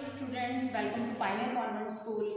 students, welcome to Pioneer Convent School.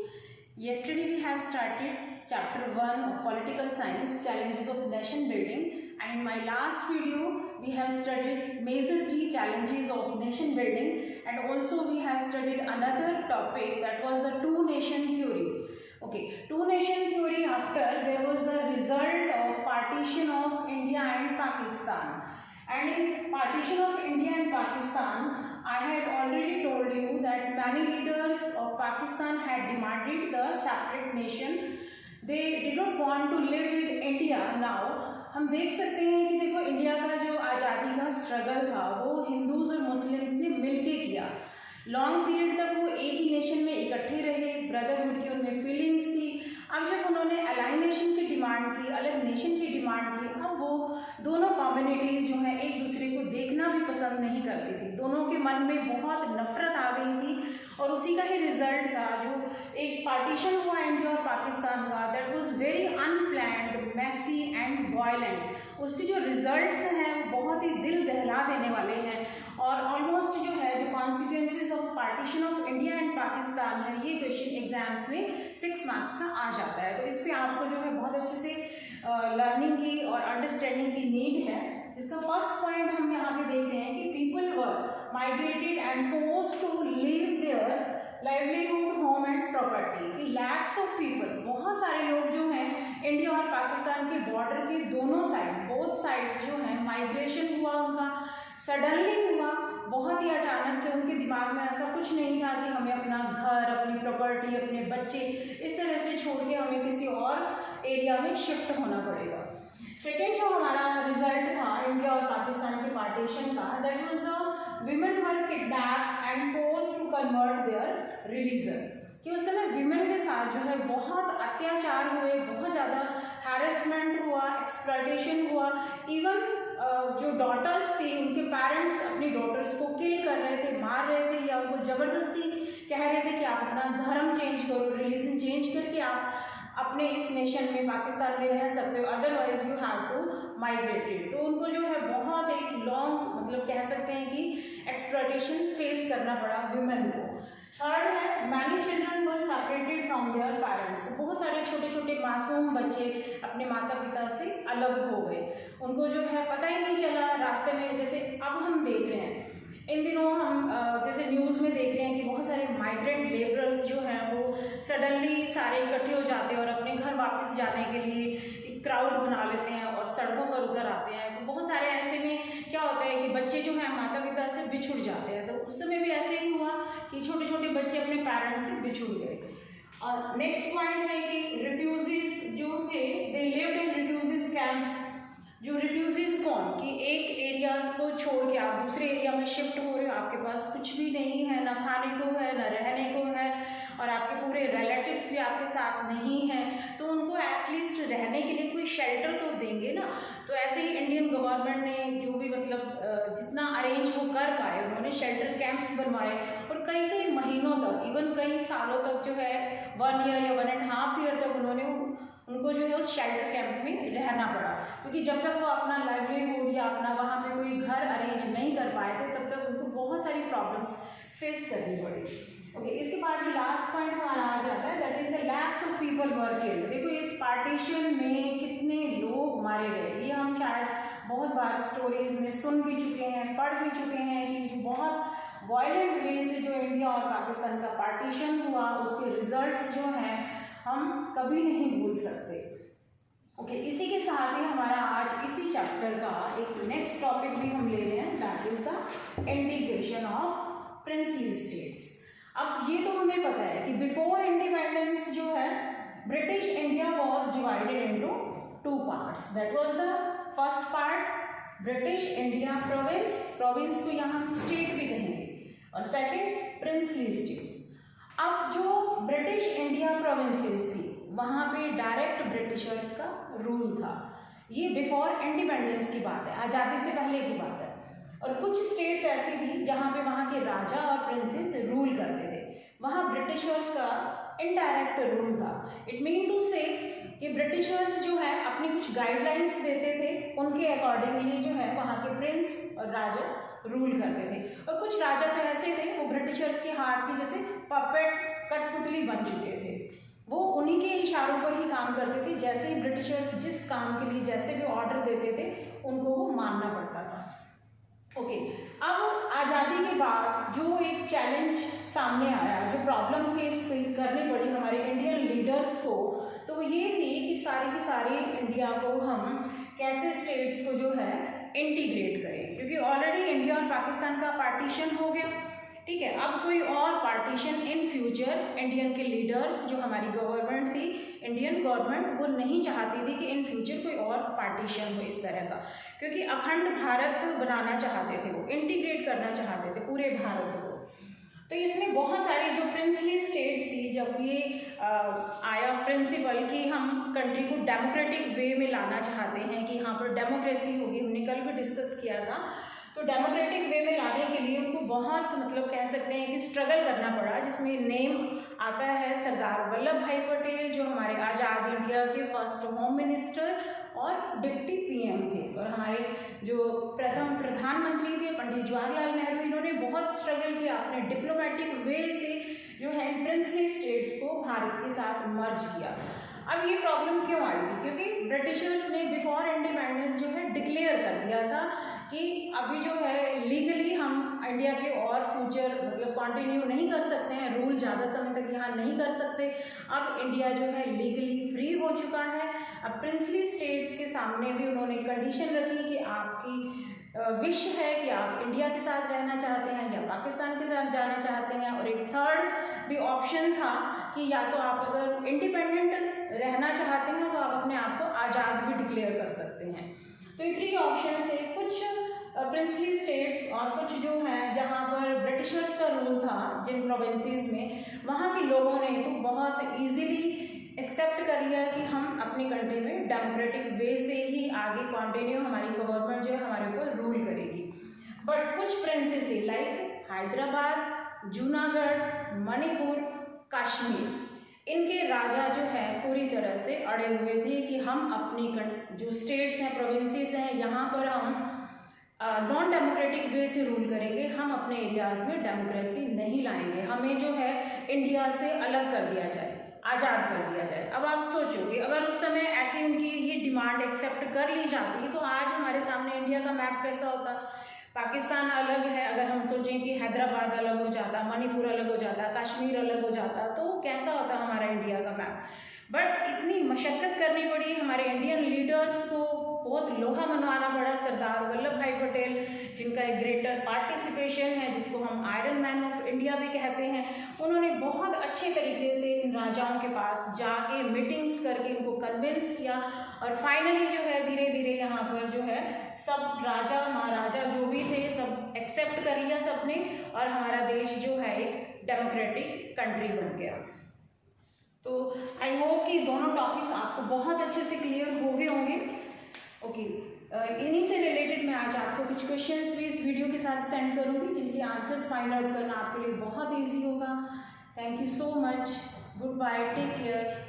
Yesterday we have started chapter 1 of political science, challenges of nation building, and in my last video we have studied major 3 challenges of nation building, and also we have studied another topic, that was the two nation theory. Okay, two nation theory, after there was the result of partition of India and Pakistan. And in partition of India and Pakistan, I had already told you that many leaders of Pakistan had demanded the separate nation. They did not want to live with India. Now हम देख सकते हैं कि देखो India का जो आज़ादी का स्ट्रगल था वो हिंदूज और मुस्लिम्स ने मिलके किया. लॉन्ग पीरियड तक वो एक ही नेशन में इकट्ठे रहे, ब्रदरहुड की उनमें फीलिंग्स थी. अब जब उन्होंने अलाइनेशन की डिमांड की, अलग नेशन की डिमांड की, अब वो दोनों कम्युनिटीज़ जो हैं एक दूसरे को देखना भी पसंद नहीं करती थी. दोनों के मन में बहुत नफरत आ गई थी और उसी का ही रिजल्ट था जो एक पार्टीशन हुआ इंडिया और पाकिस्तान का. That was very unplanned, messy and violent. उसके जो रिजल्ट्स हैं वो बहुत ही दिल दहला देने वाले हैं और ऑलमोस्ट जो है जो consequences of partition of India and Pakistan है, ये क्वेश्चन एग्जाम्स में 6 मार्क्स का आ जाता है. तो इस पर आपको जो है बहुत अच्छे से लर्निंग की और अंडरस्टैंडिंग की नीड है. जिसका फर्स्ट पॉइंट हम यहाँ पे देख रहे हैं कि people were migrated and forced to leave their livelihood, home and property. कि लैक्स ऑफ पीपल, बहुत सारे लोग जो हैं इंडिया और पाकिस्तान के बॉर्डर के दोनों साइड, बोथ साइड्स जो हैं माइग्रेशन हुआ उनका, सडनली हुआ, बहुत ही अचानक से. उनके दिमाग में ऐसा कुछ नहीं था कि हमें अपना घर, अपनी प्रॉपर्टी, अपने बच्चे इस तरह से छोड़ के हमें किसी और एरिया में शिफ्ट होना पड़ेगा. सेकेंड जो हमारा रिजल्ट था इंडिया और पाकिस्तान के पार्टीशन का, that was the women were kidnap and forced to convert their religion. कि उस समय विमेन के साथ जो है बहुत अत्याचार हुए, बहुत ज़्यादा हैरेसमेंट हुआ, एक्सप्लॉयटेशन हुआ. इवन जो डॉटर्स थी उनके पेरेंट्स अपनी डॉटर्स को किल कर रहे थे, मार रहे थे या उनको ज़बरदस्ती कह रहे थे कि आप अपना धर्म चेंज करो, रिलीजन चेंज करके आप अपने इस नेशन में पाकिस्तान में रह सकते हो, otherwise you have to migrated. तो उनको जो है बहुत एक लॉन्ग, मतलब कह सकते हैं कि एक्सप्लॉयटेशन फेस करना पड़ा विमेन को. थर्ड है many children were separated from their parents. बहुत सारे छोटे छोटे मासूम बच्चे अपने माता पिता से अलग हो गए. उनको जो है पता ही नहीं चला रास्ते में. जैसे अब हम देख रहे हैं इन दिनों, हम जैसे न्यूज़ में देख रहे हैं कि बहुत सारे माइग्रेंट लेबरर्स जो हैं वो सडनली सारे इकट्ठे हो जाते हैं और अपने घर वापस जाने के लिए एक क्राउड बना लेते हैं और सड़कों पर उतर आते हैं. तो बहुत सारे ऐसे में क्या होता है कि बच्चे जो हैं माता पिता से बिछुड़ जाते हैं. तो उस समय भी ऐसे ही हुआ कि छोटे छोटे बच्चे अपने पेरेंट्स से बिछुड़ गए. और नेक्स्ट पॉइंट है कि रिफ्यूजीज जो थे, they lived in refugees camps. जो रिफ्यूजीज कौन, कि एक एरिया को छोड़ के आप दूसरे एरिया में शिफ्ट हो रहे हो, आपके पास कुछ भी नहीं है, ना खाने को है, ना रहने को है, और आपके पूरे रिलेटिव्स भी आपके साथ नहीं हैं. तो उनको एटलीस्ट रहने के लिए कोई शेल्टर तो देंगे ना. तो ऐसे ही इंडियन गवर्नमेंट ने जो भी मतलब जितना अरेंज वो कर पाए, उन्होंने शेल्टर कैंप्स बनवाए और कई कई महीनों तक, इवन कई सालों तक जो है 1 ईयर या 1.5 ईयर तक उन्होंने उनको जो है उस शेल्टर कैंप में रहना पड़ा. क्योंकि जब तक वो अपना लाइवलीहुड या अपना वहाँ पे कोई घर अरेंज नहीं कर पाए थे, तब तक उनको बहुत सारी प्रॉब्लम्स फेस करनी पड़ी. ओके, इसके बाद जो लास्ट पॉइंट हमारा आ जाता है, that is the lakhs of people were killed. देखो इस पार्टीशन में कितने लोग मारे गए, ये हम शायद बहुत बार स्टोरीज में सुन भी चुके हैं, पढ़ भी चुके हैं कि बहुत वायलेंट वे से जो इंडिया और पाकिस्तान का पार्टीशन हुआ, उसके रिजल्ट्स जो हैं हम कभी नहीं भूल सकते. ओके, इसी के साथ ही हमारा आज इसी चैप्टर का एक नेक्स्ट टॉपिक भी हम ले रहे हैं, that is the integration of princely states. अब ये तो हमें पता है कि बिफोर इंडिपेंडेंस जो है British India was divided into 2 parts. That was the first part British India province, province को यहाँ हम स्टेट भी कहेंगे, और सेकेंड प्रिंसली स्टेट्स. अब जो ब्रिटिश इंडिया प्रोविंसेस थी वहाँ पे डायरेक्ट ब्रिटिशर्स का रूल था. ये बिफोर इंडिपेंडेंस की बात है, आज़ादी से पहले की बात है. और कुछ स्टेट्स ऐसी थी जहाँ पे वहाँ के राजा और प्रिंसेस रूल करते थे, वहाँ ब्रिटिशर्स का इनडायरेक्ट रूल था. इट मीन टू से कि ब्रिटिशर्स जो है अपनी कुछ गाइडलाइंस देते थे, उनके अकॉर्डिंगली जो है वहाँ के प्रिंस और राजा रूल करते थे. और कुछ राजा तो ऐसे थे वो ब्रिटिशर्स के हाथ की जैसे पपेट, कठपुतली बन चुके थे। वो उन्हीं के इशारों पर ही काम करते थे, जैसे ही ब्रिटिशर्स जिस काम के लिए जैसे भी ऑर्डर देते थे उनको वो मानना पड़ता था। ओके, अब आज़ादी के बाद जो एक चैलेंज सामने आया, जो प्रॉब्लम फेस करनी पड़ी हमारे इंडियन लीडर्स को, तो वो ये थी कि सारी इंडिया को हम कैसे स्टेट्स को जो है इंटीग्रेट करें, क्योंकि ऑलरेडी इंडिया और पाकिस्तान का पार्टीशन हो गया, ठीक है। अब कोई और पार्टीशन इन फ्यूचर इंडियन के लीडर्स, जो हमारी गवर्नमेंट थी, इंडियन गवर्नमेंट, वो नहीं चाहती थी कि इन फ्यूचर कोई और पार्टीशन हो इस तरह का, क्योंकि अखंड भारत बनाना चाहते थे, वो इंटीग्रेट करना चाहते थे पूरे भारत को। तो इसमें बहुत सारी जो प्रिंसली स्टेट्स थी, जब ये आया प्रिंसिपल कि हम कंट्री को डेमोक्रेटिक वे में लाना चाहते हैं, कि यहाँ पर डेमोक्रेसी होगी, हमने कल भी डिस्कस किया था, तो डेमोक्रेटिक वे में लाने के लिए उनको बहुत कह सकते हैं कि स्ट्रगल करना पड़ा, जिसमें नेम आता है सरदार वल्लभ भाई पटेल, जो हमारे आज़ाद इंडिया के फर्स्ट होम मिनिस्टर और डिप्टी पीएम थे, और हमारे जो प्रथम प्रधानमंत्री थे पंडित जवाहरलाल नेहरू। इन्होंने बहुत स्ट्रगल किया अपने डिप्लोमेटिक वे से, जो है इन प्रिंसली स्टेट्स को भारत के साथ मर्ज किया। अब ये प्रॉब्लम क्यों आई थी, क्योंकि ब्रिटिशर्स ने बिफोर इंडिपेंडेंस जो है डिक्लेयर कर दिया था कि अभी जो है लीगली हम इंडिया के और फ्यूचर कंटिन्यू नहीं कर सकते हैं, रूल ज़्यादा समय तक यहाँ नहीं कर सकते। अब इंडिया जो है लीगली फ्री हो चुका है। अब प्रिंसली स्टेट्स के सामने भी उन्होंने कंडीशन रखी कि आपकी विश है कि आप इंडिया के साथ रहना चाहते हैं या पाकिस्तान के साथ जाना चाहते हैं, और एक थर्ड भी ऑप्शन था कि या तो आप अगर इंडिपेंडेंट रहना चाहते हैं तो आप अपने आप को आज़ाद भी डिक्लेयर कर सकते हैं। तो ये 3 ऑप्शन थे। कुछ प्रिंसली स्टेट्स और कुछ जो हैं जहाँ पर ब्रिटिशर्स का रूल था, जिन प्रोविंसेस में, वहाँ के लोगों ने तो बहुत ईजीली एक्सेप्ट कर लिया कि हम अपनी कंट्री में डेमोक्रेटिक वे से ही आगे कंटिन्यू हमारी गवर्नमेंट जो है हमारे ऊपर रूल करेगी। बट कुछ प्रिंसेस थे लाइक हैदराबाद, जूनागढ़, मणिपुर, कश्मीर, इनके राजा जो है पूरी तरह से अड़े हुए थे कि हम अपनी जो स्टेट्स हैं, प्रोविंसेस हैं, यहाँ पर हम नॉन डेमोक्रेटिक वे से रूल करेंगे, हम अपने एरियाज़ में डेमोक्रेसी नहीं लाएंगे, हमें जो है इंडिया से अलग कर दिया जाए, आज़ाद कर दिया जाए। अब आप सोचो कि अगर उस समय ऐसी उनकी ये डिमांड एक्सेप्ट कर ली जाती तो आज हमारे सामने इंडिया का मैप कैसा होता। पाकिस्तान अलग है, अगर हम सोचें कि हैदराबाद अलग हो जाता, मणिपुर अलग हो जाता, कश्मीर अलग हो जाता, तो कैसा होता हमारा इंडिया का मैप। बट इतनी मशक्क़त करनी पड़ी हमारे इंडियन लीडर्स को, बहुत लोहा मनवाना पड़ा। सरदार वल्लभ भाई पटेल, जिनका एक ग्रेटर पार्टिसिपेशन है, जिसको हम आयरन मैन ऑफ इंडिया भी कहते हैं, उन्होंने बहुत अच्छे तरीके से इन राजाओं के पास जाके मीटिंग्स करके इनको कन्विंस किया, और फाइनली जो है धीरे धीरे यहाँ पर जो है सब राजा महाराजा जो भी थे सब एक्सेप्ट कर लिया सबने, और हमारा देश जो है एक डेमोक्रेटिक कंट्री बन गया। तो आई होप कि दोनों टॉपिक्स आपको बहुत अच्छे से क्लियर हो गए होंगे। ओके, इन्हीं से रिलेटेड मैं आज आपको कुछ क्वेश्चंस भी इस वीडियो के साथ सेंड करूंगी, जिनके आंसर्स फाइंड आउट करना आपके लिए बहुत ईजी होगा। Thank you so much, goodbye, take care.